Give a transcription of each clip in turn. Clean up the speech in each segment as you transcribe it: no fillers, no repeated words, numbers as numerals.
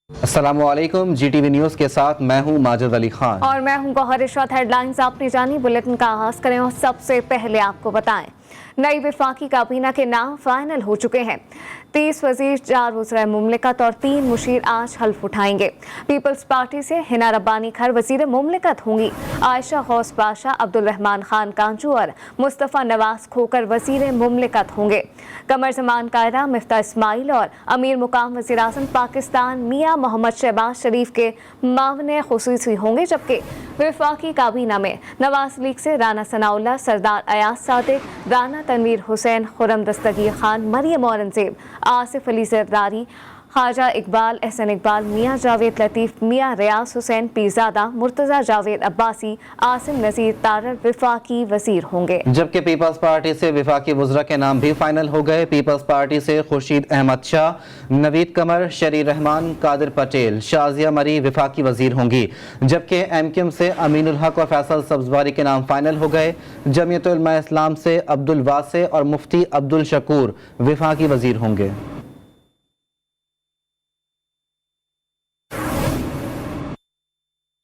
अस्सलामुअलैकुम, GTV news के साथ मैं हूं माजिद अली खान और मैं हूं गौहर इरशाद। हेडलाइंस आपने जानी, बुलेटिन का आगाज करें और सबसे पहले आपको बताएं नई वफाकी काबीना के नाम फाइनल हो चुके हैं। 30 वजीर, 4 वज़राए मुमलिकत और 3 मुशीर आज हल्फ उठाएंगे। पीपल्स पार्टी से हिना रब्बानी खर वजीर मुमलिकत होंगी। आयशा गौस पाशा, अब्दुल रहमान खान कांचू और मुस्तफ़ा नवाज खोकर वजीर मुमलिकत होंगे। कमर जमान कायदा, मिफ्ता इस्माइल और अमीर मुकाम वज़ीर आज़म पाकिस्तान मियाँ मोहम्मद शहबाज शरीफ के मावने खुसूसी होंगे। जबकि वफाकी काबीना में नवाज लीग से राना सनाउल्लाह, सरदार अयाज सादिक, राना तनवीर हुसैन, खुरम दस्तगीर खान, मरियम औरंगजेब, आसिफ अली जरदारी, ख्वाजा इकबाल, एहसन इकबाल, मियाँ जावेद लतीफ़, मियाँ रियाज हुसैन पीरजादा, मुर्तज़ा जावेद अब्बासी, आसिम नज़ीर तारर वफाकी वजीर होंगे। जबकि पीपल्स पार्टी से वफाकी वज़रा के नाम भी फाइनल हो गए। पीपल्स पार्टी से खुर्शीद अहमद शाह, नवीद कमर, शरीर रहमान, कादिर पटेल, शाजिया मरी वफाकी वजीर होंगी। जबकि MQM से अमीनुल हक और फैसल सब्जवारी के नाम फाइनल हो गए। जमीयत उलमा इस्लाम से अब्दुल वासे और मुफ्ती अब्दुल शकूर वफाकी वजीर होंगे।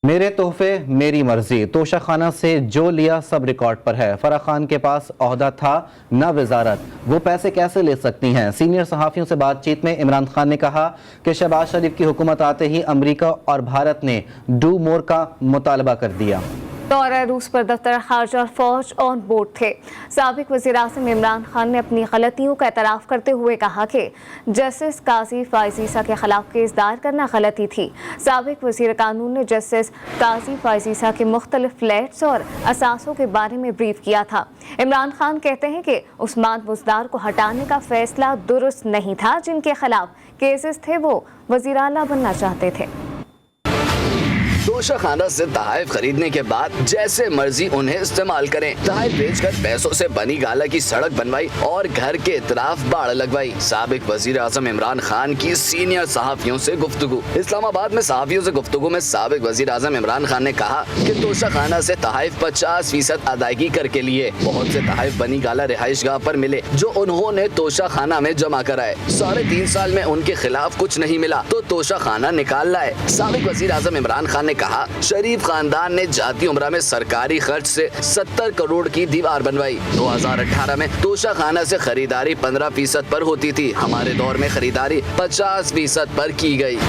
मेरे तोहफे मेरी मर्जी, तोशा खाना से जो लिया सब रिकॉर्ड पर है। फराह खान के पास ओहदा था न वजारत, वो पैसे कैसे ले सकती हैं। सीनियर सहाफ़ियों से बातचीत में इमरान खान ने कहा कि शहबाज शरीफ की हुकूमत आते ही अमरीका और भारत ने डू मोर का मुतालबा कर दिया। दौरा रूस पर दफ्तर खारजा और फौज ऑन बोर्ड थे। साबिक वज़ीर आज़म इमरान खान ने अपनी गलतियों का एतराफ़ करते हुए कहा कि जस्टिस काजी फ़ाइज़ ईसा के खिलाफ केस दायर करना गलती थी। साबिक वज़ीर कानून ने जस्टिस काजी फ़ाइज़ ईसा के मुख्तलिफ फ्लैट्स और असासों के बारे में ब्रीफ किया था। इमरान खान कहते हैं कि उस्मान बुज़दार को हटाने का फैसला दुरुस्त नहीं था। जिनके खिलाफ केसेस थे वो वज़ीर आला बनना चाहते थे। तोशा खाना से तहाइफ खरीदने के बाद जैसे मर्जी उन्हें इस्तेमाल करें। तहाइफ बेचकर पैसों से बनी गाला की सड़क बनवाई और घर के इतराफ बाढ़ लगवाई। साबिक वजीर आजम इमरान खान की सीनियर सहाफियों से गुफ्तगू। इस्लामाबाद में सहाफियों से गुफ्तगू में साबिक वजीर आजम इमरान खान ने कहा कि तोशा खाना से तहाइफ 50% अदायगी करके लिए। बहुत से तहाइफ बनी गाला रिहाइश गाह पर मिले जो उन्होंने तोशा खाना में जमा कराए। 3.5 साल में उनके खिलाफ कुछ नहीं मिला तो तोशा खाना निकाल लाए। साबिक वजीर आजम इमरान खान ने कहा शरीफ खानदान ने जाती उम्रा में सरकारी खर्च से 70 करोड़ की दीवार बनवाई। 2018 में तोशा खाना से खरीदारी 15% पर होती थी। हमारे दौर में खरीदारी 50% पर की गई।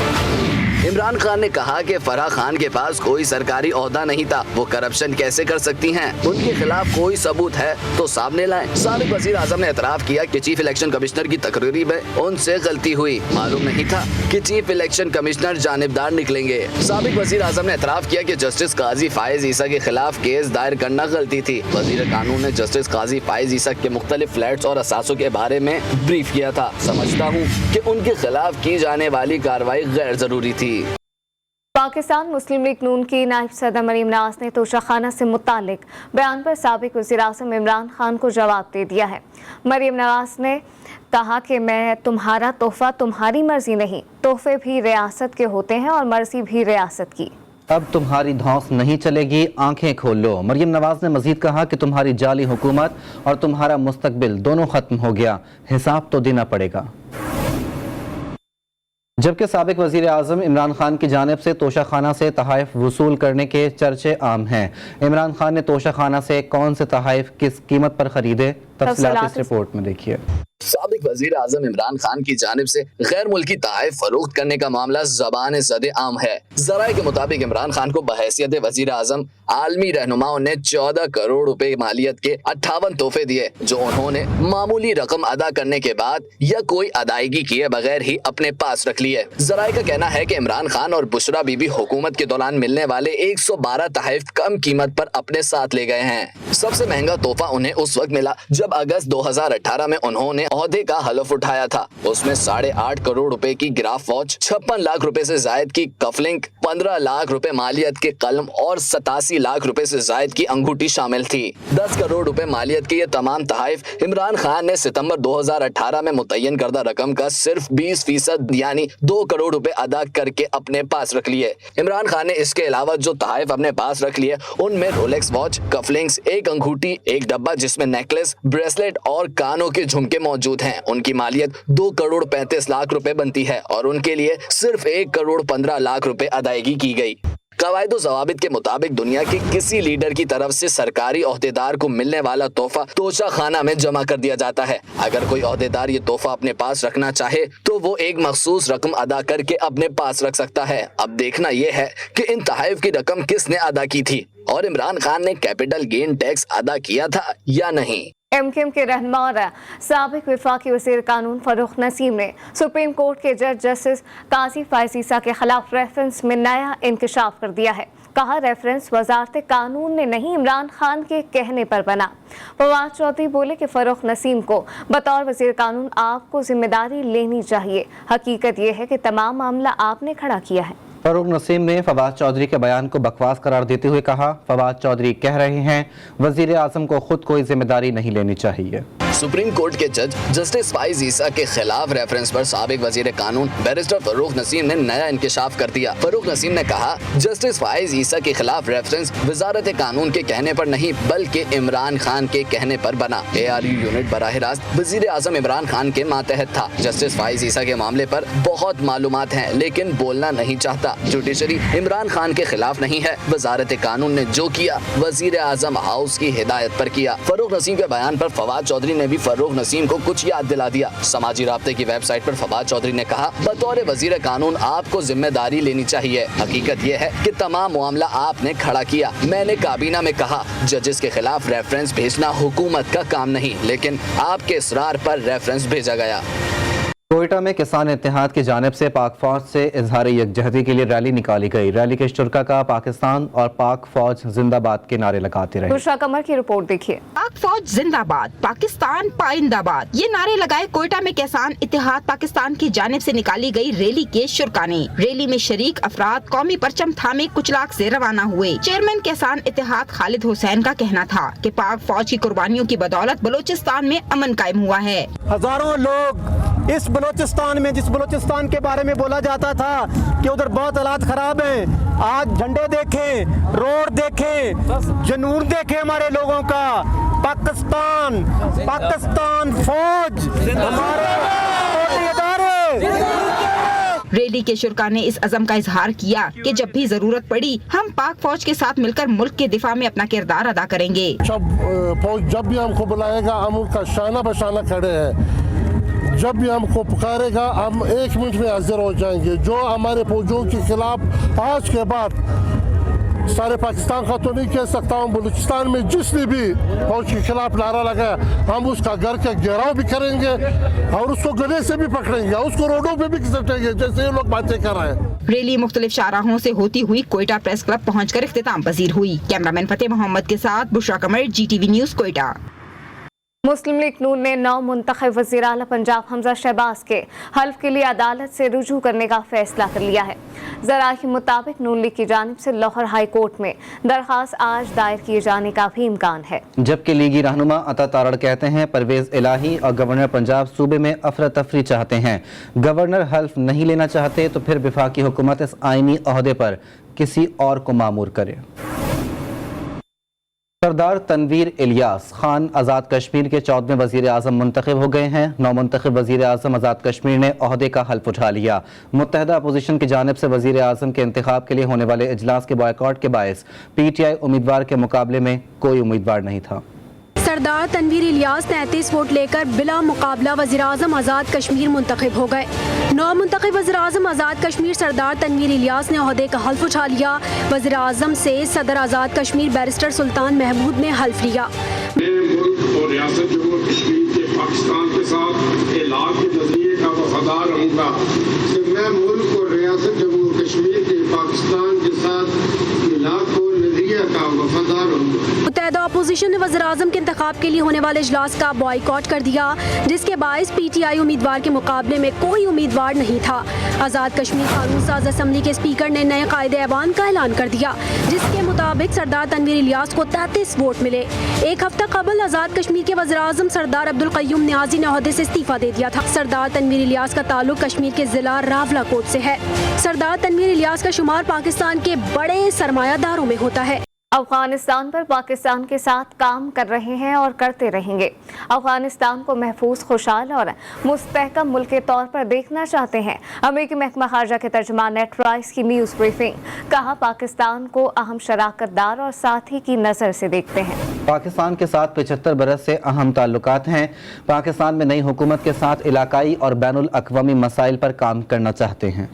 इमरान खान ने कहा कि फराह खान के पास कोई सरकारी ओहदा नहीं था, वो करप्शन कैसे कर सकती हैं? उनके खिलाफ कोई सबूत है तो सामने लाएं। साबिक वजीर आजम ने एतराफ किया कि चीफ इलेक्शन कमिश्नर की तकरीरी में उनसे गलती हुई। मालूम नहीं था कि चीफ इलेक्शन कमिश्नर जानिबदार निकलेंगे। साबिक वजीर आजम ने एतराफ किया कि जस्टिस काजी फ़ाइज़ ईसा के खिलाफ केस दायर करना गलती थी। वजीर कानून ने जस्टिस काजी फ़ाइज़ ईसा के मुख्तलिफ फ्लैट्स और असासों के बारे में ब्रीफ किया था। समझता हूँ कि उनके खिलाफ की जाने वाली कार्रवाई गैर जरूरी थी। पाकिस्तान मुस्लिम लीग नून की नायब सदर मरीम नवाज ने तोशा खाना से मुतालिक बयान पर साबिक वज़ीर आज़म इमरान खान को जवाब दे दिया है। मरीम नवाज ने कहा कि मैं तुम्हारा तोहफा तुम्हारी मर्जी नहीं, तोहफे भी रियासत के होते हैं और मर्जी भी रियासत की। अब तुम्हारी धौंस नहीं चलेगी, आंखें खोल लो। मरियम नवाज ने मजीद कहा कि तुम्हारी जाली हुकूमत और तुम्हारा मुस्तकबिल दोनों खत्म हो गया, हिसाब तो देना पड़ेगा। जबकि साबिक वजीर आज़म इमरान खान की जानिब से तोशा खाना से तहाइफ वसूल करने के चर्चे आम हैं। इमरान खान ने तोशा खाना से कौन से तहाइफ किस कीमत पर खरीदे, तफसीलात इस रिपोर्ट में देखिए। साबिक वजीर आजम इमरान खान की जानिब से गैर मुल्की तहाइफ फरोख्त करने का मामला ज़बान ज़दे आम है। ज़राए के मुताबिक इमरान खान को बहैसियत वजीर आजम आलमी रहनुमाओं ने 14 करोड़ रुपए मालियत के 58 तोहफे दिए जो उन्होंने मामूली रकम अदा करने के बाद या कोई अदायगी किए बगैर ही अपने पास रख लिए। ज़राए का कहना है कि इमरान खान और बुशरा बीबी हुकूमत के दौरान मिलने वाले 112 तहाइफ कम कीमत पर अपने साथ ले गए हैं। सबसे महंगा तोहफा उन्हें उस वक्त मिला जब अगस्त 2018 में उन्होंने ओहदे का हलफ उठाया था। उसमें 8.5 करोड़ रुपए की गिराफ वॉच, 56 लाख रुपए से जायद की कफलिंग, 15 लाख रुपए मालियत के कलम और 87 लाख रुपए से जायद की अंगूठी शामिल थी। 10 करोड़ रुपए मालियत के ये तमाम तहाइफ इमरान खान ने सितंबर 2018 में मुतय्यन करदा रकम का सिर्फ 20% यानी 2 करोड़ रुपए अदा करके अपने पास रख लिए। इमरान खान ने इसके अलावा जो तहाइफ अपने पास रख लिए उनमें रोलेक्स वॉच, कफलिंग्स, एक अंगूठी, एक डब्बा जिसमें नेकलेस, ब्रेसलेट और कानों के झुमके मौजूद हैं। उनकी मालियत 2 करोड़ 35 लाख रुपए बनती है और उनके लिए सिर्फ 1 करोड़ 15 लाख रुपए अदायगी की गई। कवायद ज़वाबित के मुताबिक दुनिया के किसी लीडर की तरफ से सरकारी ओहदेदार को मिलने वाला तोहफा तोशा खाना में जमा कर दिया जाता है। अगर कोई ओहदेदार ये तोहफा अपने पास रखना चाहे तो वो एक मखसूस रकम अदा करके अपने पास रख सकता है। अब देखना ये है कि इन तोहफ़ की रकम किसने अदा की थी और इमरान खान ने कैपिटल गेन टैक्स अदा किया था या नहीं। MKM के रहनुमा और साबिक वफाकी वज़ीर कानून फरूख नसीम ने सुप्रीम कोर्ट के जज जस्टिस काजी फैज़ ईसा के खिलाफ रेफरेंस में नया इंकशाफ कर दिया है। कहा रेफरेंस वजारत कानून ने नहीं इमरान खान के कहने पर बना। फवाद चौधरी बोले कि फरूख नसीम को बतौर वज़ीर कानून आपको जिम्मेदारी लेनी चाहिए। हकीकत यह है कि तमाम मामला आपने खड़ा किया है। फरूख नसीम ने फवाद चौधरी के बयान को बकवास करार देते हुए कहा, फवाद चौधरी कह रहे हैं वजीर आजम को खुद कोई जिम्मेदारी नहीं लेनी चाहिए। सुप्रीम कोर्ट के जज जस्टिस फैज़ ईसा के खिलाफ रेफरेंस पर साबिक वजीर कानून बैरिस्टर फरूख नसीम ने नया इंकशाफ कर दिया। फरूख नसीम ने कहा जस्टिस फैज़ ईसा के खिलाफ रेफरेंस वजारत कानून के कहने पर नहीं बल्कि इमरान खान के कहने पर बना। ARU यूनिट बराह रास्त वजीर आजम इमरान खान के मातहत था। जस्टिस फैज़ ईसा के मामले पर बहुत मालूमात हैं लेकिन बोलना नहीं चाहता। जुडिशरी इमरान खान के खिलाफ नहीं है। वजारत कानून ने जो किया वजीर आजम हाउस की हिदायत पर किया। फरूख नसीम के बयान पर फवाद चौधरी ने भी फरूख नसीम को कुछ याद दिला दिया। समाजी राब्ते की वेबसाइट पर फवाद चौधरी ने कहा बतौर वजीर कानून आपको जिम्मेदारी लेनी चाहिए। हकीकत यह है कि तमाम मामला आपने खड़ा किया। मैंने काबीना में कहा जजेस के खिलाफ रेफरेंस भेजना हुकूमत का काम नहीं लेकिन आपके इसरार पर रेफरेंस भेजा गया। कोयटा में किसान इत्तेहाद की जानिब से पाक फौज से इजहार यकजहती के लिए रैली निकाली गई। रैली के शुरका का पाकिस्तान और पाक फौज जिंदाबाद के नारे लगाते रहे। बुशरा कमर की रिपोर्ट देखिए। पाक फौज जिंदाबाद, पाकिस्तान पाइंदाबाद, ये नारे लगाए कोयटा में किसान इत्तेहाद पाकिस्तान की जानिब से निकाली गई रैली के शुरका ने। रैली में शरीक अफराद कौमी परचम थामे कुचलाक से रवाना हुए। चेयरमैन किसान इत्तेहाद खालिद हुसैन का कहना था कि पाक फौज की कुर्बानियों की बदौलत बलोचिस्तान में अमन कायम हुआ है। हजारों लोग इस बलोचिस्तान में, जिस बलोचिस्तान के बारे में बोला जाता था कि उधर बहुत हालात खराब हैं, आज झंडे देखें, रोड देखें, जुनून देखें हमारे लोगों का। पाकिस्तान फौज हमारे रैली के शुरका ने इस अज़म का इजहार किया कि जब भी जरूरत पड़ी हम पाक फौज के साथ मिलकर मुल्क के दिफा में अपना किरदार अदा करेंगे। फौज जब भी हमको बुलाएगा हम उनका शाना बशाना खड़े हैं। जब भी हमको पुकारेगा हम 1 मिनट में हाजिर हो जाएंगे। जो हमारे फौजों के खिलाफ आज के बाद सारे पाकिस्तान का तो नहीं कह सकता हूँ, बलूचिस्तान में जिसने भी फौज के खिलाफ नारा लगाया हम उसका घर का घेराव भी करेंगे और उसको गले से भी पकड़ेंगे, उसको रोडों पे भी घसीटेंगे जैसे ये लोग बातें कर रहे हैं। रैली मुख्तलिफ शाहराहों से होती हुई कोयटा प्रेस क्लब पहुँच कर इख्तिताम पजीर हुई। कैमरामैन फतेह मोहम्मद के साथ बुशरा कमर, GTV न्यूज़ कोयटा। मुस्लिम लीग नून ने 9 मुंतखब वज़ीर आला पंजाब हमजा शहबाज के हल्फ के लिए अदालत से रुजू करने का फैसला कर लिया है। ज़राए के मुताबिक नून लीग की जानिब से लाहौर हाई कोर्ट में दरख्वास्त आज दायर किए जाने का भी इम्कान है। जबकि लीगी रहनुमा अता तारड़ कहते हैं परवेज इलाही और गवर्नर पंजाब सूबे में अफरा तफरी चाहते हैं। गवर्नर हल्फ नहीं लेना चाहते तो फिर वफाकी हुकूमत इस आईनी ओहदे पर किसी और को मामूर करे। सरदार तनवीर इलियास खान आज़ाद कश्मीर के 14वें वज़ीर आज़म मुंतखब हो गए हैं। 9 मुंतखब वज़ीर आज़म आज़ाद कश्मीर ने ओहदे का हल्फ उठा लिया। मुत्तहदा अपोजिशन की जानिब से वज़ीर आज़म के इंतखाब के लिए होने वाले इजलास के बॉयकॉट के बायस PTI उम्मीदवार के मुकाबले में कोई उम्मीदवार नहीं था। सरदार तनवीर इलियास 33 वोट लेकर बिला मुकाबला वज़ीर आज़म आज़ाद कश्मीर मुंतखब हो गए। 9 मुंतखब वज़ीर आज़म आज़ाद कश्मीर सरदार तनवीर इलियास ने ओहदे का हल्फ उठा लिया। वज़ीर आज़म से सदर आज़ाद कश्मीर बैरिस्टर सुल्तान महमूद ने हल्फ लिया। मैं मुल्क और रियासत जम्मू कश्मीर के पाकिस्तान के साथ इलाक़ के नज़रिए का वफादार रहूँगा। मैं मुल्क और रियासत जम्मू कश्मीर के पाकिस्तान के साथ इलाक़ और नज़रिए का वफादार रहूँगा। मुत्तहदा अपोजिशन ने वज़ीर आज़म के इंतखाब के लिए होने वाले इजलास का बॉयकॉट कर दिया, जिसके बायस PTI उम्मीदवार के मुकाबले में कोई उम्मीदवार नहीं था। आज़ाद कश्मीर कानून साज असम्बली के स्पीकर ने नए कायदे ऐवान का ऐलान कर दिया, जिसके मुताबिक सरदार तनवीर इलियास को 33 वोट मिले। एक हफ्ता कबल आज़ाद कश्मीर के वज़ीर आज़म सरदार अब्दुल क़य्यूम नियाज़ी ने ओहदे से इस्तीफा दे दिया था। सरदार तनवीर इलियास का ताल्लुक कश्मीर के जिला रावलाकोट से है। सरदार तनवीर इलियास का शुमार पाकिस्तान के बड़े सरमायादारों में होता है। अफगानिस्तान पर पाकिस्तान के साथ काम कर रहे हैं और करते रहेंगे। अफगानिस्तान को महफूज, खुशहाल और मुस्तहकम मुल्क के तौर पर देखना चाहते हैं। अमेरिकी महकमा खारजा के तर्जुमान नेड प्राइस की न्यूज़ ब्रीफिंग। कहा, पाकिस्तान को अहम शराकतदार और साथी की नज़र से देखते हैं। पाकिस्तान के साथ 75 बरस से अहम ताल्लुकात हैं। पाकिस्तान में नई हुकूमत के साथ इलाकाई और बैनुल अक़वामी मसाइल पर काम करना चाहते हैं।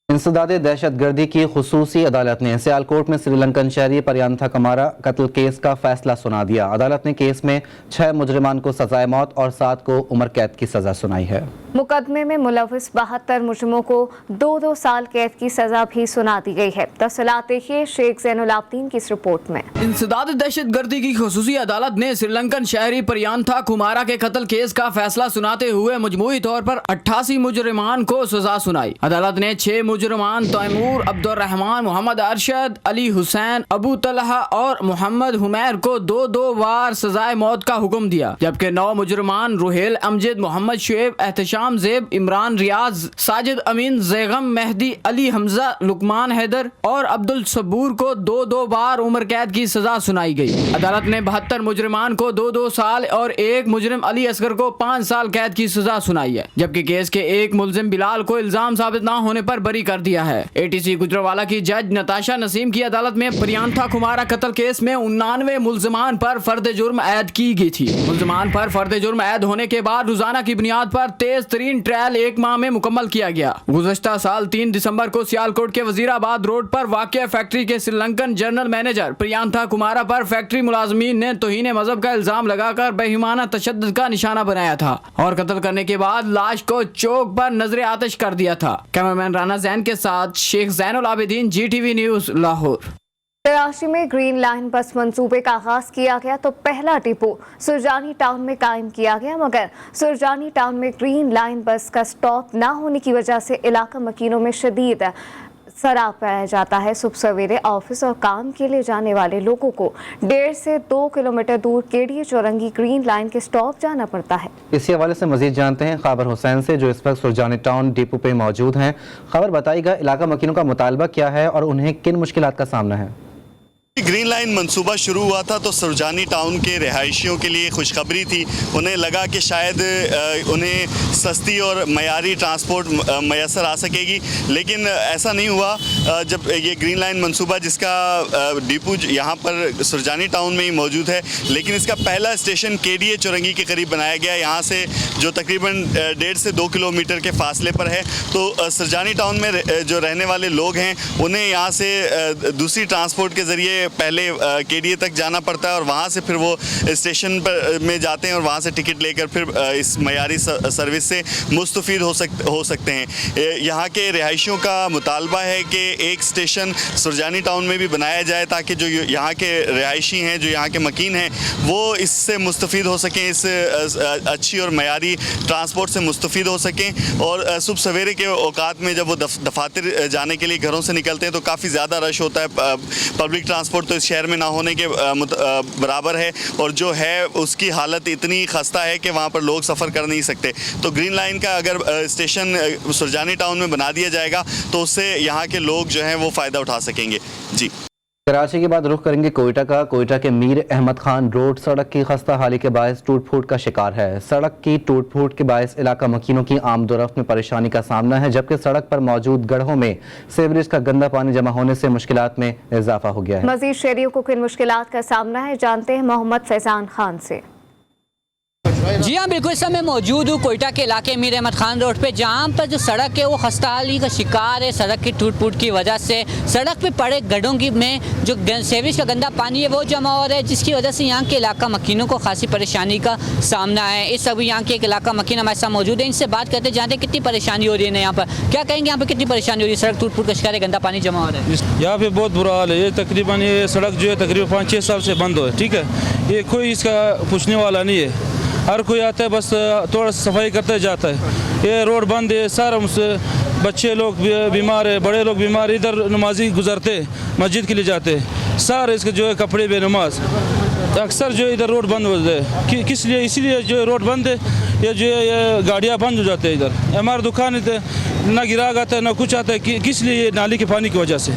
इंसदादे दहशतगर्दी की खुसूसी अदालत ने सियालकोट में श्रीलंकन शहरी परियांथा कमारा कत्ल केस का फैसला सुना दिया। अदालत ने केस में 6 मुजरिमान को सजाए मौत और 7 को उम्र कैद की सजा सुनाई है। मुकदमे में मुलविस 72 मुजरिमों को 2-2 साल कैद की सजा भी सुना दी गई है। तफसीलात देखिए शेख ज़ैनुल आबदीन की इस रिपोर्ट में। इंसदादे दहशतगर्दी की खुसूसी अदालत ने श्रीलंकन शहरी परियांथा कुमारा के कत्ल केस का फैसला सुनाते हुए मजमूई तौर पर 88 मुजरिमान को सजा सुनाई। अदालत ने 6 मुजरिमान तैमूर, अब्दुर्रहमान, मोहम्मद अरशद, अली हुसैन, अबू तलहा और मोहम्मद हुमैर को 2-2 बार सजाए मौत का हुक्म दिया, जबकि 9 मुजरिमान रुहेल अमजद, मोहम्मद शुएब, एहतशाम ज़ेब, इमरान रियाज, साजिद अमीन, ज़ैगम मेहदी, अली हमजा, लुकमान हैदर और अब्दुल सबूर को 2-2 बार उम्र कैद की सजा सुनाई गई। अदालत ने 72 मुजरिमान को 2-2 साल और 1 मुजरिम अली असगर को 5 साल कैद की सजा सुनाई है, जबकि केस के 1 मुलजिम बिलाल को इल्जाम साबित न होने पर बरी कर दिया है। ATC गुजरावाला की जज नताशा नसीम की अदालत में परियांथा कुमारा कत्ल केस में 89 मुलजिमान पर फर्द जुर्म ऐद की गई थी। मुलजिमान पर फर्द जुर्म ऐद होने के बाद रोजाना की बुनियाद पर तेज तरीन ट्रायल 1 माह में मुकम्मल किया गया। गुज़श्ता साल 3 दिसंबर को सियालकोट के वजीराबाद रोड पर वाक़िया फैक्ट्री के श्रीलंकन जनरल मैनेजर परियांथा कुमारा पर फैक्ट्री मुलाजमीन ने तौहीन मजहब का इल्जाम लगाकर बेईमाना तशद्दुद का निशाना बनाया था और कत्ल करने के बाद लाश को चौक पर नजरे आतिश कर दिया था। कैमरामैन राना जैन के साथ शेख ज़ैनुल आबिदीन, GTV न्यूज़, लाहौर। कराची में ग्रीन लाइन बस मंसूबे का आगाज किया गया तो पहला डिपो सुरजानी टाउन में कायम किया गया, मगर सुरजानी टाउन में ग्रीन लाइन बस का स्टॉप न होने की वजह से इलाका मकीनों में शदीद सराब पाया जाता है। सुबह सवेरे ऑफिस और काम के लिए जाने वाले लोगों को 1.5 से 2 किलोमीटर दूर केडीए चौरंगी ग्रीन लाइन के स्टॉप जाना पड़ता है। इसी हवाले से मजीद जानते हैं खबर हुसैन से, जो इस वक्त सुरजानी टाउन डिपो पे मौजूद हैं। खबर बताइएगा, इलाका मकीनों का मुतालबा क्या है और उन्हें किन मुश्किलात का सामना है? ग्रीन लाइन मंसूबा शुरू हुआ था तो सुरजानी टाउन के रहायशियों के लिए खुशखबरी थी। उन्हें लगा कि शायद उन्हें सस्ती और मयारी ट्रांसपोर्ट मैसर आ सकेगी, लेकिन ऐसा नहीं हुआ। जब ये ग्रीन लाइन मंसूबा जिसका डिपो यहाँ पर सुरजानी टाउन में ही मौजूद है, लेकिन इसका पहला स्टेशन केडीए चौरंगी के करीब बनाया गया, यहाँ से जो तकरीबन 1.5 से 2 किलोमीटर के फासले पर है। तो सुरजानी टाउन में जो रहने वाले लोग हैं उन्हें यहाँ से दूसरी ट्रांसपोर्ट के ज़रिए पहले केडीए तक जाना पड़ता है और वहाँ से फिर वो स्टेशन पर में जाते हैं और वहाँ से टिकट लेकर फिर इस मयारी सर्विस से मुस्तफ़ीद हो सकते हैं। यहाँ के रिहायशियों का मुतालबा है कि एक स्टेशन सुरजानी टाउन में भी बनाया जाए ताकि जो यहाँ के रिहायशी हैं, जो यहाँ के मकीन हैं, वो इससे मुस्तफ़ीद हो सकें, इस अच्छी और मयारी ट्रांसपोर्ट से मुस्तफ़ीद हो सकें। और सुबह सवेरे के औकात में जब वो दफातर जाने के लिए घरों से निकलते हैं तो काफ़ी ज़्यादा रश होता है। पब्लिक ट्रांसपोर्ट तो इस शहर में ना होने के बराबर है और जो है उसकी हालत इतनी खस्ता है कि वहाँ पर लोग सफ़र कर नहीं सकते। तो ग्रीन लाइन का अगर स्टेशन सुरजानी टाउन में बना दिया जाएगा तो उससे यहाँ के लोग जो हैं वो फ़ायदा उठा सकेंगे। जी, कराची के बाद रुख करेंगे कोयटा का। कोयटा के मीर अहमद खान रोड सड़क की खस्ता हाली के बायस टूट फूट का शिकार है। सड़क की टूट फूट के बायस इलाका मकीनों की आमदोरफ्त में परेशानी का सामना है, जबकि सड़क पर मौजूद गड्ढों में सीवरेज का गंदा पानी जमा होने से मुश्किलात में इजाफा हो गया है। मजीद शहरियों को किन मुश्किलात का सामना है, जानते हैं मोहम्मद फैजान खान से। जी हाँ, बिल्कुल। इस समय मौजूद हूँ कोयटा के इलाके मीर अहमद खान रोड पे, जहाँ पर जो सड़क है वो खस्ताहाली का शिकार है। सड़क की टूट फूट की वजह से सड़क पे पड़े गड्ढों की में जो सीवरेज का गंदा पानी है वो जमा हो रहा है, जिसकी वजह से यहाँ के इलाका मकीनों को खासी परेशानी का सामना है। इस अभी यहाँ के एक इलाका मकीन हमारे साथ मौजूद है, इनसे बात करते हैं, जानते हैं कितनी परेशानी हो रही है यहाँ पर। क्या कहेंगे, यहाँ पर कितनी परेशानी हो रही है? सड़क टूट फूट का शिकार है, गंदा पानी जमा हो रहा है। यहाँ पे बहुत बुरा हाल है। ये तकरीबन ये सड़क जो है तकरीबन 5-6 साल से बंद हो है, ठीक है। ये कोई इसका पूछने वाला नहीं है, हर कोई आता है बस थोड़ा सफाई करते जाता है। ये रोड बंद है, सारा बच्चे लोग बीमार है, बड़े लोग बीमार, इधर नमाजी गुजरते मस्जिद के लिए जाते, सारे इसके जो है कपड़े बेनमाज। अक्सर जो इधर रोड बंद होते हैं, किस लिए? इसीलिए जो रोड बंद है, ये जो है ये गाड़ियाँ बंद हो जाते हैं इधर, हमारे दुकान ना गिराग आता है ना कुछ आता है, किस लिए? नाली के पानी की वजह से।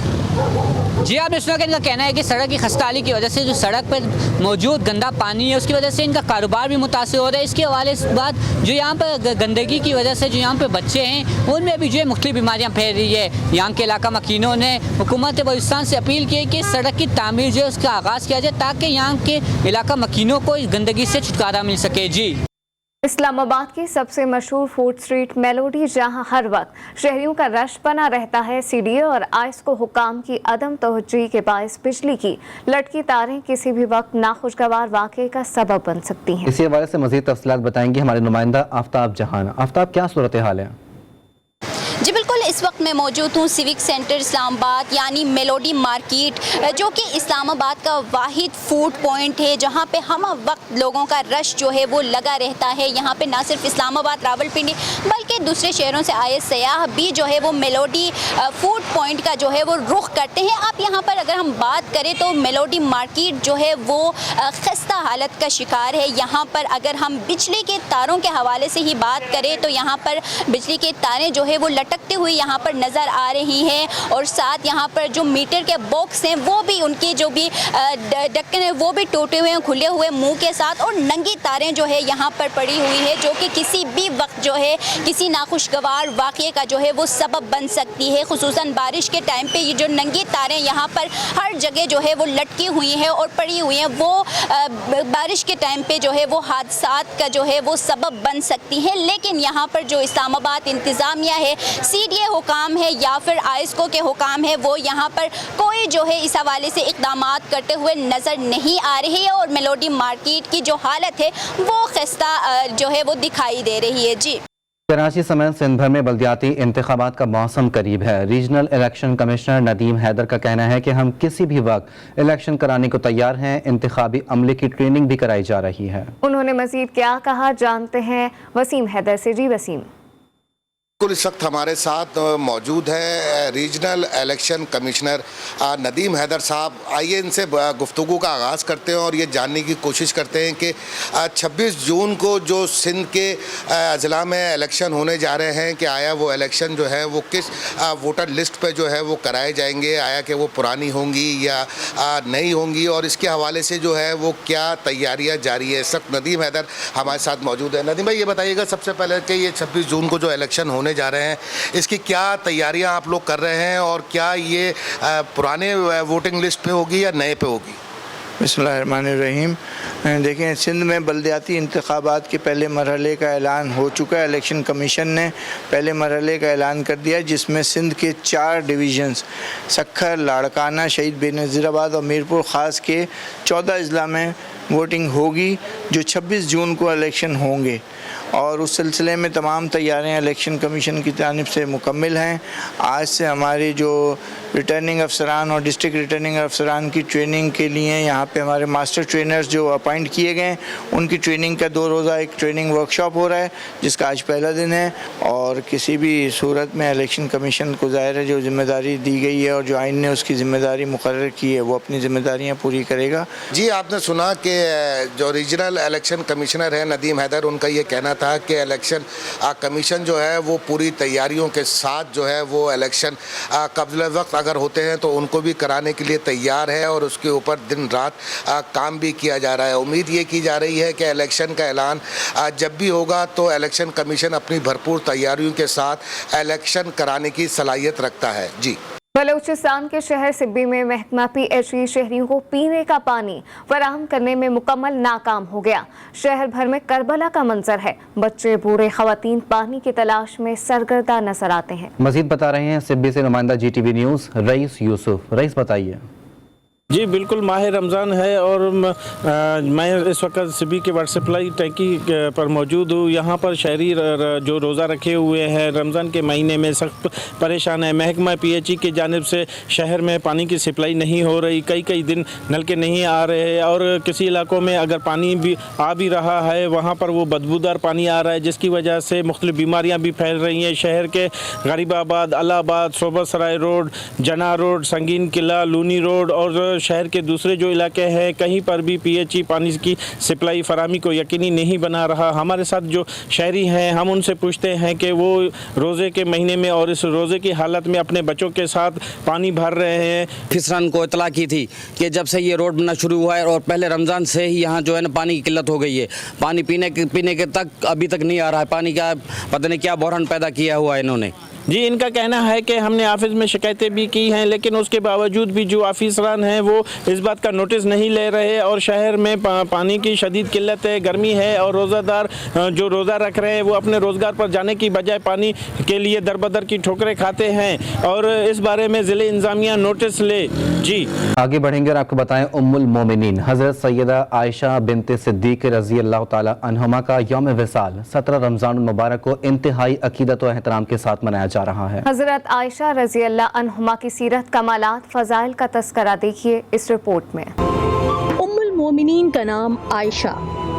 जी आपने सुना कि इनका कहना है कि सड़क की खस्ताहाली की वजह से जो सड़क पर मौजूद गंदा पानी है उसकी वजह से इनका कारोबार भी मुतासिर हो रहा है। इसके हवाले से बात जो यहाँ पर गंदगी की वजह से जो यहाँ पे बच्चे हैं उनमें भी जो है मुख्तलिफ बीमारियाँ फैल रही है। यहाँ के इलाका मकीनों ने हुकूमत बलूचिस्तान से अपील की है कि सड़क की तामीर जो है उसका आगाज़ किया जाए ताकि यहाँ के इलाका मकीनों को इस गंदगी से छुटकारा मिल सके। जी इस्लामाबाद की सबसे मशहूर फूड स्ट्रीट मेलोडी, जहां हर वक्त शहरियों का रश बना रहता है, सीडीए और आइस को हुकाम की अदम तवज्जुही के बायस बिजली की लटकी तारें किसी भी वक्त नाखुशगवार वाक़े का सबब बन सकती हैं। इसी हवाले से मज़ीद तफसीलात बताएंगे हमारे नुमाइंदा आफ्ताब जहान। आफ्ताब, क्या सूरत हाल है? जी बिल्कुल, इस वक्त मैं मौजूद हूँ सिविक सेंटर इस्लामाबाद यानी मेलोडी मार्केट, जो कि इस्लामाबाद का वाहिद फूड पॉइंट है जहाँ पे हम वक्त लोगों का रश जो है वो लगा रहता है। यहाँ पे ना सिर्फ इस्लामाबाद, रावलपिंडी बल्कि दूसरे शहरों से आए सयाह भी जो है वो मेलोडी फूड पॉइंट का जो है वो रुख करते हैं। आप यहाँ पर अगर हम बात करें तो मेलोडी मार्केट जो है वो खस्ता हालत का शिकार है। यहाँ पर अगर हम बिजली के तारों के हवाले से ही बात करें तो यहाँ पर बिजली के तारें जो है वो लटकते हुए यहाँ पर नज़र आ रही हैं और साथ यहाँ पर जो मीटर के बॉक्स हैं वो भी उनके जो भी ढक्कन है वो भी टूटे हुए हैं, खुले हुए मुंह के साथ, और नंगी तारें जो है यहाँ पर पड़ी हुई है जो कि किसी भी वक्त जो है किसी नाखुशगवार वाक़े का जो है वो सबब बन सकती है। खुसूसन बारिश के टाइम पे ये जो नंगी तारें यहाँ पर हर जगह जो है वो लटकी हुई हैं और पड़ी हुई हैं, वो बारिश के टाइम पे जो है वो हादसात का जो है वो सबब बन सकती हैं। लेकिन यहाँ पर जो इस्लामाबाद इंतज़ामिया है, सीडीए हुकाम है या फिर आइस्को के हुकाम है, वो यहाँ पर कोई जो है इस हवाले से इक़दामात करते हुए नज़र नहीं आ रही है और मेलोडी मार्केट की जो हालत है वो खस्ता जो है वो दिखाई दे रही है। जी कराची समेत सिंध भर में बल्दियाती इंतखाबात का मौसम करीब है। Regional election commissioner Nadeem Haider का कहना है कि हम किसी भी वक्त इलेक्शन कराने को तैयार हैं। इंतखाबी अमले की ट्रेनिंग भी कराई जा रही है। उन्होंने मजीद क्या कहा, जानते हैं वसीम हैदर से। जी वसीम। इस वक्त हमारे साथ मौजूद है regional election commissioner Nadeem Haider साहब। आइए इनसे गुफ्तगू का आगाज़ करते हैं और ये जानने की कोशिश करते हैं कि 26 जून को जो सिंध के अजला में इलेक्शन होने जा रहे हैं कि आया वो इलेक्शन जो है वो किस वोटर लिस्ट पे जो है वो कराए जाएंगे, आया कि वो पुरानी होंगी या नहीं होंगी, और इसके हवाले से जो है वो क्या तैयारियाँ जारी है। इस वक्त नदीम हैदर हमारे साथ मौजूद है। नदीम भाई, ये बताइएगा सबसे पहले कि ये 26 जून को जो इलेक्शन होने जा रहे हैं इसकी क्या तैयारियां आप लोग कर रहे हैं और क्या ये पुराने वोटिंग लिस्ट पे होगी या नए पे होगी? बिस्मिल्लाहिर्रहमानिर्रहीम। देखें, सिंध में बल्दियाती इंतखाबात के पहले मरहले का ऐलान हो चुका है। इलेक्शन कमीशन ने पहले मरहले का ऐलान कर दिया जिसमें सिंध के 4 डिवीज़न्स सक्खर, लाड़काना, शहीद बेनज़ीराबाद और मीरपुर ख़ास के 14 अजला में वोटिंग होगी जो 26 जून को इलेक्शन होंगे, और उस सिलसिले में तमाम तैयारियां इलेक्शन कमीशन की जानिब से मुकम्मल हैं। आज से हमारे जो रिटर्निंग अफसरान और डिस्ट्रिक्ट रिटर्निंग अफसरान की ट्रेनिंग के लिए यहाँ पे हमारे मास्टर ट्रेनर्स जो अपॉइंट किए गए हैं उनकी ट्रेनिंग का 2 रोज़ा एक ट्रेनिंग वर्कशॉप हो रहा है जिसका आज पहला दिन है। और किसी भी सूरत में इलेक्शन कमीशन को ज़ाहिर है जो जिम्मेदारी दी गई है और जो आइन ने उसकी ज़िम्मेदारी मुकर्रर की है वो अपनी ज़िम्मेदारियाँ पूरी करेगा। जी, आपने सुना कि जो रीजनल इलेक्शन कमिश्नर है नदीम हैदर, उनका ये कहना था कि इलेक्शन कमीशन जो है वो पूरी तैयारियों के साथ जो है वो इलेक्शन कब्ल वक्त अगर होते हैं तो उनको भी कराने के लिए तैयार है और उसके ऊपर दिन रात काम भी किया जा रहा है। उम्मीद ये की जा रही है कि इलेक्शन का ऐलान जब भी होगा तो इलेक्शन कमीशन अपनी भरपूर तैयारियों के साथ इलेक्शन कराने की सलाहियत रखता है। जी। बलूचिस्तान के शहर सिब्बी में महकमा PHE शहरियों को पीने का पानी फराहम करने में मुकम्मल नाकाम हो गया। शहर भर में करबला का मंजर है। बच्चे, बूढ़े, खवातीन पानी की तलाश में सरगर्दा नजर आते हैं। मजीद बता रहे हैं सिब्बी से नुमाइंदा GTV news rice Yusuf. Rice, बताइए। जी बिल्कुल, माह रमज़ान है और मैं इस वक्त सिबी के वाटर सप्लाई टैंकी पर मौजूद हूँ। यहाँ पर शहरी जो रोज़ा रखे हुए हैं रमज़ान के महीने में सख्त परेशान है। महकमा PHE की जानिब से शहर में पानी की सप्लाई नहीं हो रही, कई दिन नलके नहीं आ रहे और किसी इलाकों में अगर पानी भी आ भी रहा है वहाँ पर वो बदबूदार पानी आ रहा है जिसकी वजह से मुख्तलिफ बीमारियाँ भी फैल रही हैं। शहर के गरीबाबाद, अलाहाबाद, सोबत सराय रोड, जना रोड, संगीन किला, लूनी रोड और शहर के दूसरे जो इलाके हैं कहीं पर भी PHE पानी की सप्लाई फराहमी को यकीनी नहीं बना रहा। हमारे साथ जो शहरी हैं हम उनसे पूछते हैं कि वो रोज़े के महीने में और इस रोज़े की हालत में अपने बच्चों के साथ पानी भर रहे हैं। फिसरन को इतला की थी कि जब से ये रोड बनना शुरू हुआ है और पहले रमज़ान से ही यहाँ जो है ना पानी की किल्लत हो गई है। पानी पीने के तक अभी तक नहीं आ रहा है। पानी का पता नहीं क्या बहरान पैदा किया हुआ है इन्होंने। जी, इनका कहना है कि हमने ऑफिस में शिकायतें भी की हैं लेकिन उसके बावजूद भी जो ऑफिसरान हैं वो इस बात का नोटिस नहीं ले रहे और शहर में पानी की शदीद किल्लत है, गर्मी है और रोज़ादार जो रोज़ा रख रहे हैं वो अपने रोज़गार पर जाने की बजाय पानी के लिए दरबदर की ठोकरें खाते हैं और इस बारे में ज़िले इंतज़ामिया नोटिस ले। जी आगे बढ़ेंगे और आपको बताएं उम्मुल मोमिनीन हज़रत सैयदा आयशा बिनते सिद्दीक़ रज़ी अल्लाह ताला अन्हुमा का यौम विसाल 17 रमज़ान मुबारक को इंतहाई अकीदत और एहतराम के साथ मनाया जा रहा है। हजरत आयशा रजी अल्लाह अन्हुमा की सीरत, कमालात, फजाइल का तस्करा देखिए इस रिपोर्ट में। उम्मुल मोमिनीन का नाम आयशा,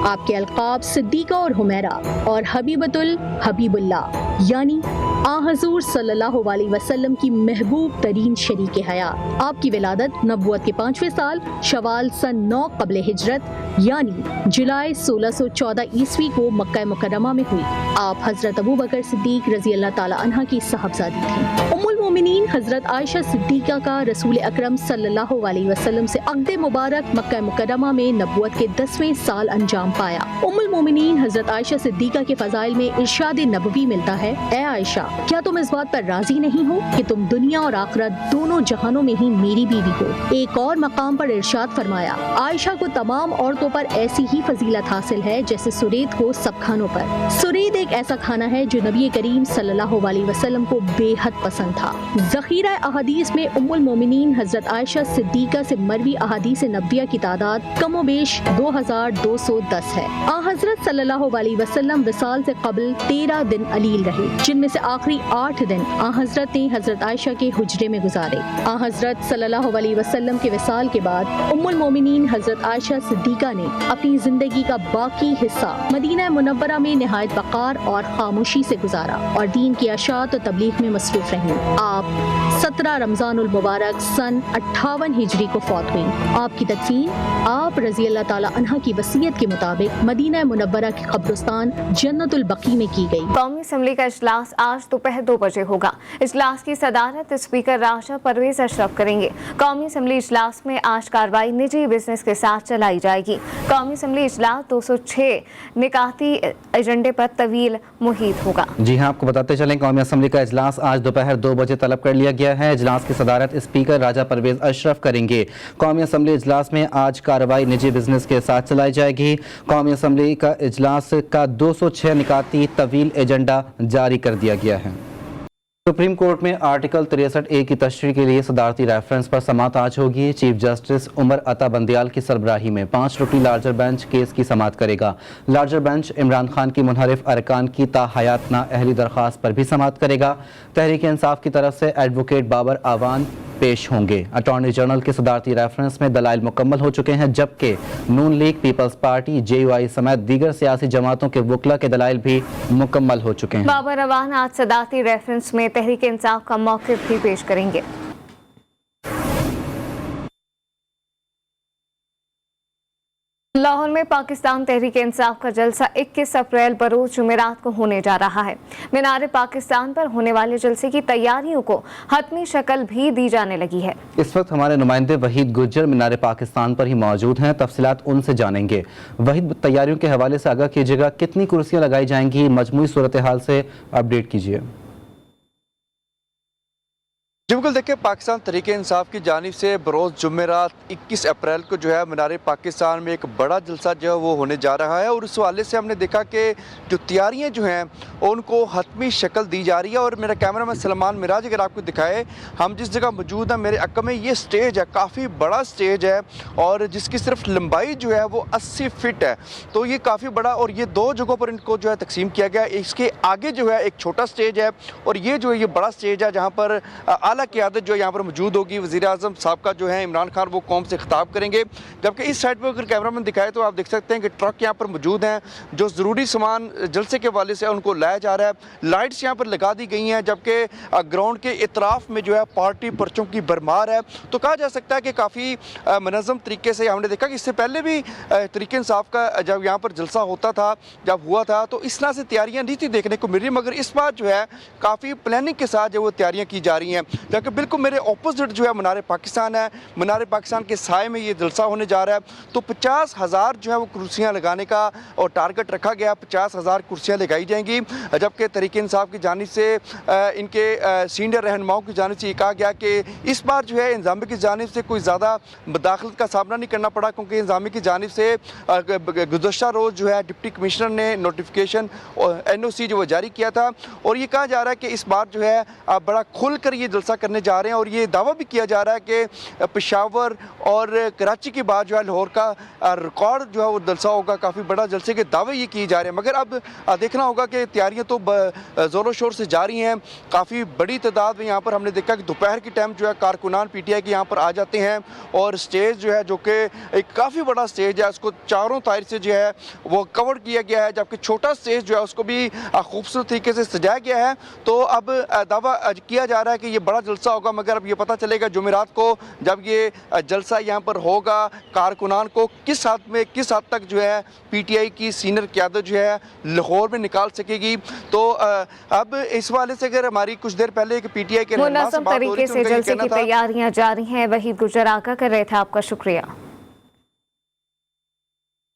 आपके अलकाब सिद्दीका और हुमैरा और हबीबतुल हबीबुल्लाह यानी आ हजूर सल्लल्लाहु अलैहि वसल्लम की महबूब तरीन शरीक हयात। आपकी विलादत नबुवत के 5वें साल शवाल सन 9 क़ब्ल हिजरत यानी जुलाई 1614 ईस्वी को मक्का मुकर्रमा में हुई। आप हजरत अबू बकर सिद्दीक रजी अल्लाह ताला अन्हा की साहबजादी थी। उम्मुल मोमिनीन हजरत आयशा सिद्दीका का रसूल अकरम सल्लल्लाहु अलैहि वसल्लम से अक़्द मुबारक मक्का मुकर्रमा में नबुवत के 10वें साल अंजाम पाया। उम्मुल मोमिनीन हजरत आयशा सिद्दीका के फजाइल में इरशाद नबवी मिलता है, ए आयशा, क्या तुम इस बात पर राजी नहीं हो कि तुम दुनिया और आखिरत दोनों जहानों में ही मेरी बीवी हो। एक और मकाम पर इरशाद फरमाया, आयशा को तमाम औरतों पर ऐसी ही फजीलत हासिल है जैसे सुरेद को सब खानों पर। सुरेद एक ऐसा खाना है जो नबी करीम सल्लल्लाहु अलैहि वसल्लम को बेहद पसंद था। ज़ख़ीरा अहादीस में उम्मुल मोमिनीन हजरत आयशा सिद्दीका से मरवी अहादीस नबविया की तादाद कमोबेश 2210 है। आ हजरत सल्लल्लाहु अलैहि वसल्लम विसाल से कबल 13 दिन अलील रहे, जिनमें से आखिरी 8 दिन आ हजरत ने हजरत आयशा के हुजरे में गुजारे। आ हजरत सल्लल्लाहु अलैहि वसल्लम के विसाल के बाद उम्मुल मोमिनीन हजरत आयशा सिद्दीका ने अपनी जिंदगी का बाकी हिस्सा मदीना मुनव्वरा में निहायत वक़ार और खामोशी से गुजारा और दीन की अशात और तबलीग में मसरूफ रहीं। आप 17 रमज़ानुल मुबारक सन 58 हिजरी को फौत हुई। आपकी तदफीन आप रज़ी अल्लाह ताला अन्हा की वसीयत के मुताबिक मदीना मुनव्वरा के कब्रिस्तान जन्नतुल बकी में की गई। कौमी असम्बली का इजलास आज दोपहर 2 बजे होगा। इजलास की सदारत स्पीकर राशा परवेज अशरफ करेंगे। कौमी असम्बली इजलास में आज कार्रवाई निजी बिजनेस के साथ चलाई जाएगी। कौमी असम्बली इजलास 206 निकाती एजेंडे पर तवील मुहित होगा। जी हाँ, आपको बताते चलें कौमी असम्बली का इजलास आज दोपहर 2 बजे तलब कर लिया गया है। इजलास की सदारत स्पीकर राजा परवेज अशरफ करेंगे। कौमी असम्बली इजलास में आज कार्रवाई निजी बिजनेस के साथ चलाई जाएगी। कौमी असम्बली का इजलास का 206 निकाती तवील एजेंडा जारी कर दिया गया है। सुप्रीम कोर्ट में आर्टिकल 63A की तशरीह के लिए सदारती रेफरेंस पर समाअत आज होगी। चीफ जस्टिस उमर अता बंदियाल की सरबराही में 5 रुकनी लार्जर बेंच केस की समाअत करेगा। लार्जर बेंच इमरान खान की मुनहरिफ अरकान की ताहयात नाअहली दरख्वास्त पर भी समाअत करेगा। तहरीक इंसाफ की तरफ से एडवोकेट बाबर आवान पेश होंगे। अटॉर्नी जनरल के सदारती रेफरेंस में दलाइल मुकम्मल हो चुके हैं, जबकि नून लीग, पीपल्स पार्टी, JUI समेत दीगर सियासी जमातों के वकला के दलाइल भी मुकम्मल हो चुके हैं। बाबर अवान आज सदारती रेफरेंस में तहरीक इंसाफ का मौक़िफ़ भी पेश करेंगे। लाहौर में पाकिस्तान तहरीक इंसाफ का जलसा 21 अप्रैल बरोज़ जुमेरात को होने जा रहा है। मीनार पाकिस्तान पर होने वाले जलसे की तैयारियों को हतमी शक्ल भी दी जाने लगी है। इस वक्त हमारे नुमाइंदे वहीद गुज्जर मीनार पाकिस्तान पर ही मौजूद हैं। तफसीलात उनसे जानेंगे। वहीद, तैयारियों के हवाले से आगाह कीजिएगा, कितनी कुर्सियाँ लगाई जाएंगी, मजमूई सूरत हाल से अपडेट कीजिए। जी बिल्कुल, देखिए पाकिस्तान तहरीक इंसाफ की जानिब से बरोज़ जुमेरात 21 अप्रैल को जो है मीनार पाकिस्तान में एक बड़ा जलसा जो है वो होने जा रहा है और उस हवाले से हमने देखा कि जो तैयारियां जो हैं उनको हतमी शक्ल दी जा रही है। और मेरा कैमरामैन सलमान मिराज अगर आपको दिखाए, हम जिस जगह मौजूद हैं मेरे अक्का में ये स्टेज है, काफ़ी बड़ा स्टेज है और जिसकी सिर्फ लंबाई जो है वो 80 फीट है। तो ये काफ़ी बड़ा और ये 2 जगहों पर इनको जो है तकसीम किया गया। इसके आगे जो है एक छोटा स्टेज है और ये जो है ये बड़ा स्टेज है जहाँ पर आला क़यादत जो यहाँ पर मौजूद होगी। वज़ीर आज़म साहब का जो है इमरान खान वो कौम से खिताब करेंगे, जबकि इस साइड पर अगर कैमरामैन दिखाए तो आप देख सकते हैं कि ट्रक यहाँ पर मौजूद हैं जो ज़रूरी सामान जलसे के वाले से उनको लाया जा रहा है। लाइट्स यहाँ पर लगा दी गई हैं, जबकि ग्राउंड के इतराफ़ में जो है पार्टी पर्चों की भरमार है। तो कहा जा सकता है कि काफ़ी मनज़्ज़म तरीके से हमने देखा कि इससे पहले भी तहरीक इंसाफ का जब यहाँ पर जलसा होता था, जब हुआ था, तो इस तरह से तैयारियाँ नहीं थी देखने को मिल रही, मगर इस बार जो है काफ़ी प्लानिंग के साथ जो वो तैयारियाँ की जा रही हैं। जबकि बिल्कुल मेरे ऑपोजिट जो है मीनार पाकिस्तान है, मीनार पाकिस्तान के साए में ये जलसा होने जा रहा है। तो 50,000 जो है वो कुर्सियाँ लगाने का और टारगेट रखा गया, 50,000 कुर्सियाँ लगाई जाएंगी। जबकि तहरीक इंसाफ की जानिब से इनके सीनियर रहनुमाओं की जानिब से ये कहा गया कि इस बार जो है इंतज़ामिया की जानिब से कोई ज़्यादा मुदाखलत का सामना नहीं करना पड़ा, क्योंकि इंतज़ामिया की जानिब से गुज़श्ता रोज़ जो है डिप्टी कमिश्नर ने नोटिफिकेशन और NOC जो वो जारी किया था, और ये कहा जा रहा है कि इस बार जो है बड़ा खुल कर ये जलसा करने जा रहे हैं। और ये दावा भी किया जा रहा है कि पेशावर और कराची के बाद जो है लाहौर का रिकॉर्ड जो है वो जलसा होगा, काफ़ी बड़ा जलसे के दावे ये किए जा रहे हैं। मगर अब देखना होगा कि तैयारियाँ तो ज़ोरों शोर से जारी हैं। काफ़ी बड़ी तादाद में यहाँ पर हमने देखा कि दोपहर के टाइम जो है कारकुनान PTI के यहाँ पर आ जाते हैं, और स्टेज जो है जो कि एक काफ़ी बड़ा स्टेज है, उसको चारों तार से जो है वो कवर किया गया है, जबकि छोटा स्टेज जो है उसको भी खूबसूरत तरीके से सजाया गया है। तो अब दावा किया जा रहा है कि ये बड़ा जलसा होगा, मगर अब ये पता चलेगा जुमेरात को जब ये जलसा यहाँ पर होगा, कारकुनान को किस हद तक जो है PTI की सीनियर क़यादत जो है लाहौर में निकाल सकेगी। तो अब इस वाले से अगर हमारी कुछ देर पहले एक PTI के मुनासिब तरीके से जलसे की तैयारियां जारी हैं। वहीद गुजर आगा कर रहे थे, आपका शुक्रिया।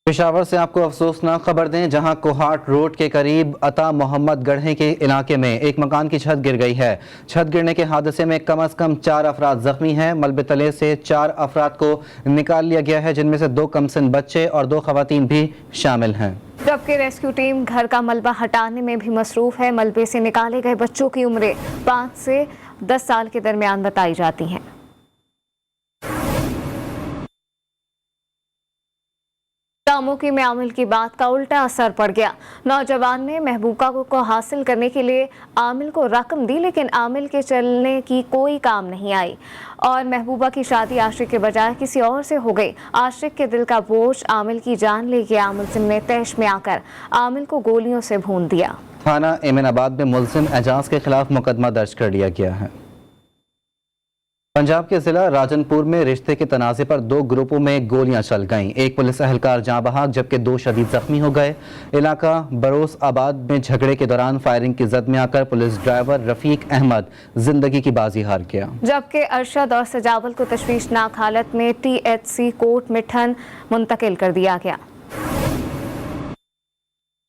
पेशावर से आपको अफसोसनाक खबर दें, जहां कोहाट रोड के करीब अता मोहम्मद गढ़े के इलाके में एक मकान की छत गिर गई है। छत गिरने के हादसे में कम से कम 4 अफराद जख्मी हैं। मलबे तले से 4 अफराद को निकाल लिया गया है, जिनमें से 2 कमसिन बच्चे और 2 खवातीन भी शामिल हैं। जबकि रेस्क्यू टीम घर का मलबा हटाने में भी मसरूफ है। मलबे से निकाले गए बच्चों की उम्रें 5 से 10 साल के दरमियान बताई जाती हैं। कामों में आमिल की बात का उल्टा असर पड़ गया। नौजवान ने महबूबा को हासिल करने के लिए आमिल को रकम दी, लेकिन आमिल के चलने की कोई काम नहीं आई और महबूबा की शादी आशिक के बजाय किसी और से हो गई। आशिक के दिल का बोझ आमिल की जान ले गया। मुलजिम ने तैश में आकर आमिल को गोलियों से भून दिया। थाना एमिनाबाद में मुलजिम एजाज के खिलाफ मुकदमा दर्ज कर लिया गया है। पंजाब के जिला राजनपुर में रिश्ते के तनाज़े पर 2 ग्रुपों में गोलियां चल गईं। एक पुलिस एहलकार जाँ बहक, जबकि 2 शदीद जख्मी हो गए। इलाका बरोस आबाद में झगड़े के दौरान फायरिंग की जद में आकर पुलिस ड्राइवर रफीक अहमद जिंदगी की बाजी हार गया, जबकि अरशद और सजावल को तशवीशनाक हालत में THC कोट मिठन मुंतकिल कर दिया गया।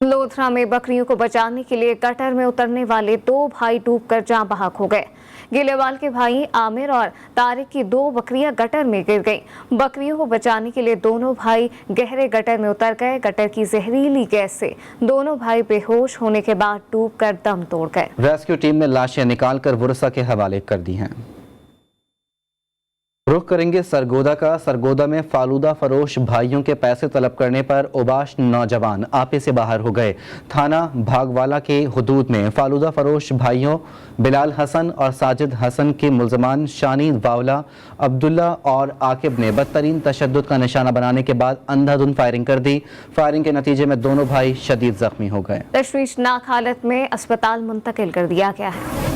लोधरा में बकरियों को बचाने के लिए गटर में उतरने वाले 2 भाई डूबकर जाँ बहक हो गए। गिलेवाल के भाई आमिर और तारिक की 2 बकरियां गटर में गिर गईं। बकरियों को बचाने के लिए दोनों भाई गहरे गटर में उतर गए। गटर की जहरीली गैस से दोनों भाई बेहोश होने के बाद डूबकर दम तोड़ गए। रेस्क्यू टीम ने लाशें निकालकर वुरसा के हवाले कर दी हैं। रुख करेंगे सरगोदा का। सरगोदा में फालूदा फरोश भाइयों के पैसे तलब करने पर उबाश नौजवान आपे से बाहर हो गए। थाना भागवाला के हुदूद में फालूदा फरोश भाइयों बिलाल हसन और साजिद हसन के मुल्ज़मान शानी वावला, अब्दुल्ला और आकिब ने बदतरीन तशद्दुद का निशाना बनाने के बाद अंधाधुंध फायरिंग कर दी। फायरिंग के नतीजे में दोनों भाई शदीद जख्मी हो गए। तशवीशनाक हालत में अस्पताल मुंतकिल कर दिया गया है।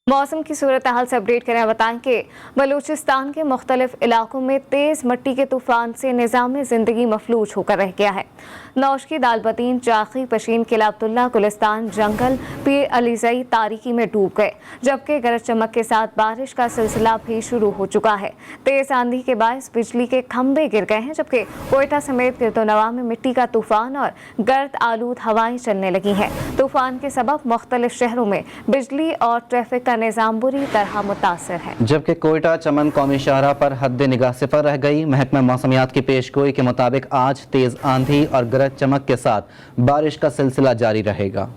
मौसम की सूरत हाल से अपडेट करें। बताएं कि बलूचिस्तान के मुख्तलिफ इलाकों में तेज़ मिट्टी के तूफान से निज़ाम ज़िंदगी मफलूज होकर रह गया है। नौशकी, दालबतीन, चाखी, पशीन, किला अब्दुल्ला, गुलिस्तान, जंगल, पीर अलीज़ई तारीकी में डूब गए, जबकि गरज चमक के साथ बारिश का सिलसिला भी शुरू हो चुका है। तेज़ आंधी के बायस बिजली के खंभे गिर गए हैं, जबकि कोयटा समेत गिरदोनवा में मिट्टी का तूफान और गर्द आलूद हवाएं चलने लगी हैं। तूफान के सबब मुख्तलिफ शहरों में बिजली और ट्रैफिक का निज़ाम बुरी तरह मुतासर है, जबकि कोयटा चमन कौमी शाहरा पर हद निगाह सिफर रह गई। महकमा मौसमियात की पेशगोई के मुताबिक आज तेज आंधी और गरज चमक के साथ बारिश का सिलसिला जारी रहेगा।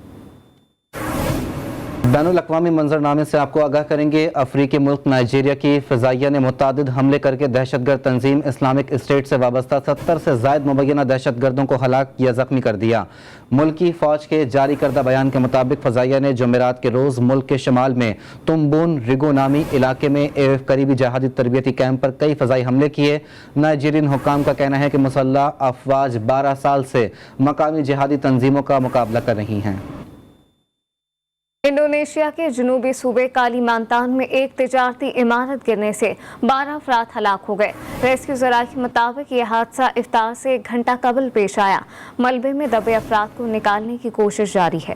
بین الاقوامی منظرنامے سے آپ کو آگاہ کریں گے. افریقی ملک نائجیریا کی فضائیہ نے متعدد حملے کر کے دہشت گرد تنظیم اسلامک اسٹیٹ سے وابستہ 70 سے زائد مبینہ دہشت گردوں کو ہلاک یا زخمی کر دیا. ملکی فوج کے جاری کردہ بیان کے مطابق فضائیہ نے جمعرات کے روز ملک کے شمال میں تمبون ریگو نامی علاقے میں ایک قریبی جہادی تربیتی کیمپ پر کئی فضائی حملے کیے. نائجیرین حکام کا کہنا ہے کہ مسلح افواج 12 سال سے مقامی جہادی تنظیموں کا مقابلہ کر رہی ہیں. انڈونیشیا کے جنوبی صوبے کالیمانتان میں ایک تجارتی عمارت گرنے سے 12 افراد ہلاک ہو گئے. ریسکیو ذرائع کے مطابق یہ حادثہ افطار سے 1 گھنٹہ قبل پیش آیا. ملبے میں دبے افراد کو نکالنے کی کوشش جاری ہے.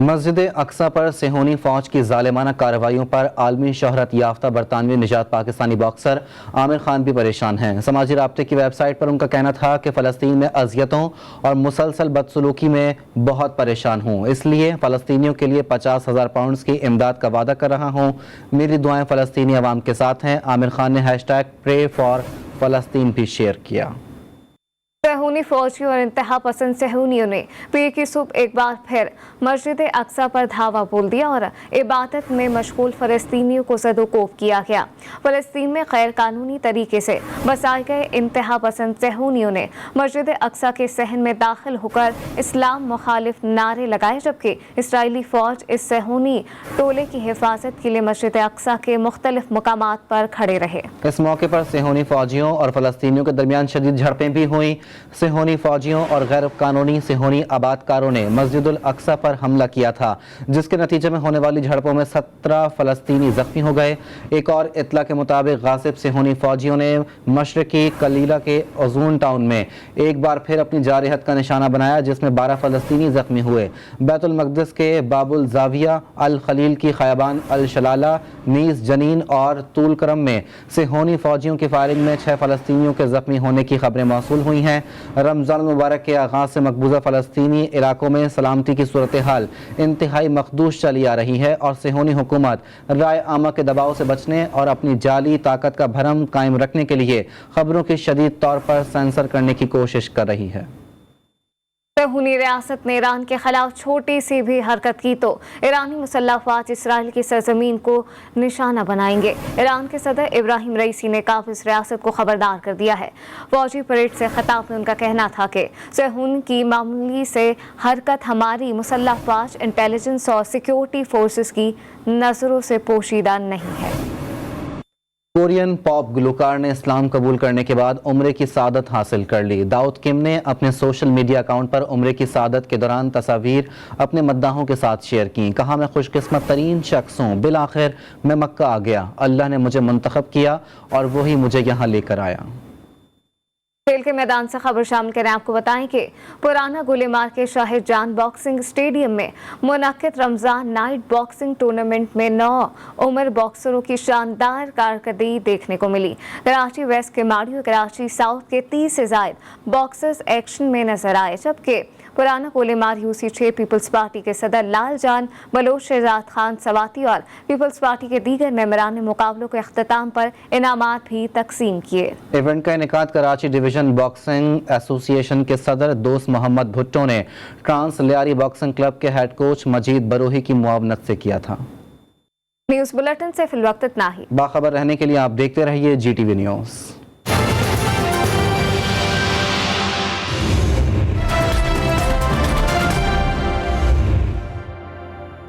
مسجد اقصی پر صہیونی فوج کی ظالمانہ کارروائیوں پر عالمی شہرت یافتہ برطانوی نژاد پاکستانی باکسر عامر خان بھی پریشان ہیں. سماجی رابطے کی ویب سائٹ پر ان کا کہنا تھا کہ فلسطین میں اذیتوں اور مسلسل بدسلوکی میں بہت پریشان ہوں، اس لیے فلسطینیوں کے لیے 50,000 پاؤنڈز کی امداد کا وعدہ کر رہا ہوں. میری دعائیں فلسطینی عوام کے ساتھ ہیں. عامر خان نے #Pray for Palestine بھی شیئر کیا. صہیونی فوجیوں اور انتہا پسند صہیونیوں نے پیر کی صبح ایک بار پھر مسجد اقصی پر دھاوا بول دیا اور عبادت میں مشغول فلسطینیوں کو زد و کوب کیا گیا. فلسطین میں غیر قانونی طریقے سے بسائے گئے انتہا پسند صہیونیوں نے مسجد اقصی کے صحن میں داخل ہو کر اسلام مخالف نعرے لگائے، جبکہ اسرائیلی فوج اس صہیونی ٹولے کی حفاظت کے لیے مسجد اقصی کے مختلف مقامات پر کھڑے رہے. اس موقع پر صہیونی فوجیوں اور فلسطینیوں کے درمیان شدید جھڑپیں بھی ہوئیں. صہیونی فوجیوں اور غیر قانونی صہیونی آبادکاروں نے مسجد الاقصی پر حملہ کیا تھا، جس کے نتیجے میں ہونے والی جھڑپوں میں 17 فلسطینی زخمی ہو گئے. ایک اور اطلاع کے مطابق غاصب صہیونی فوجیوں نے مشرقی کلیلہ کے اوزون ٹاؤن میں ایک بار پھر اپنی جارحیت کا نشانہ بنایا، جس میں 12 فلسطینی زخمی ہوئے. بیت المقدس کے باب الزاویہ، الخلیل کی خیابان الشلالہ، نیز جنین اور طول کرم میں صہیونی فوجیوں کی فائرنگ میں 6 فلسطینیوں کے زخمی ہونے کی خبریں موصول ہوئی ہیں. رمضان المبارک کے آغاز سے مقبوضہ فلسطینی علاقوں میں سلامتی کی صورتحال انتہائی مخدوش چلی آ رہی ہے اور صہیونی حکومت رائے عامہ کے دباؤ سے بچنے اور اپنی جعلی طاقت کا بھرم قائم رکھنے کے لیے خبروں کی شدید طور پر سینسر کرنے کی کوشش کر رہی ہے. صہیونی ریاست نے ایران کے خلاف چھوٹی سی بھی حرکت کی تو ایرانی مسلح افواج اسرائیل کی سرزمین کو نشانہ بنائیں گے. ایران کے صدر ابراہیم رئیسی نے قابض ریاست کو خبردار کر دیا ہے. فوجی پریڈ سے خطاب میں ان کا کہنا تھا کہ صہیون کی معمولی سے حرکت ہماری مسلح افواج، انٹیلیجنس اور سیکیورٹی فورسز کی نظروں سے پوشیدہ نہیں ہے. کورین پاپ گلوکار نے اسلام قبول کرنے کے بعد عمرے کی سعادت حاصل کر لی. داؤد کم نے اپنے سوشل میڈیا اکاؤنٹ پر عمرے کی سعادت کے دوران تصاویر اپنے مداحوں کے ساتھ شیئر کی. کہا، میں خوش قسمت ترین شخص ہوں، بالآخر میں مکہ آ گیا، اللہ نے مجھے منتخب کیا اور وہی مجھے یہاں لے کر آیا. کھیل کے میدان سے خبر شامل کریں. آپ کو بتائیں کہ پرانا گلیمار کے شاہد جان باکسنگ اسٹیڈیم میں منعقد رمضان نائٹ باکسنگ ٹورنامنٹ میں 9 عمر باکسروں کی شاندار کارکردگی دیکھنے کو ملی. کراچی ویسٹ کے ماڑیو، کراچی ساؤتھ کے 30 سے زائد باکسرز ایکشن میں نظر آئے، جبکہ پرانا گلیمار UC6 پیپلز پارٹی کے صدر لال جان بلوچ، شہزاد خان سواتی اور پیپلز پارٹی کے دیگر ممبران نے مقابلوں کے اختتام پر انعامات بھی تقسیم کیے. ایونٹ کا انعقاد کراچی ڈویژن باکسنگ ایسوسی ایشن کے صدر دوست محمد بھٹو نے ٹرانس لیاری باکسنگ کلب کے ہیڈ کوچ مجید بروہی کی معاونت سے کیا تھا. نیوز بلیٹن سے فی الوقت اتنا ہی. باخبر رہنے کے لیے آپ دیکھتے رہیے GTV نیوز.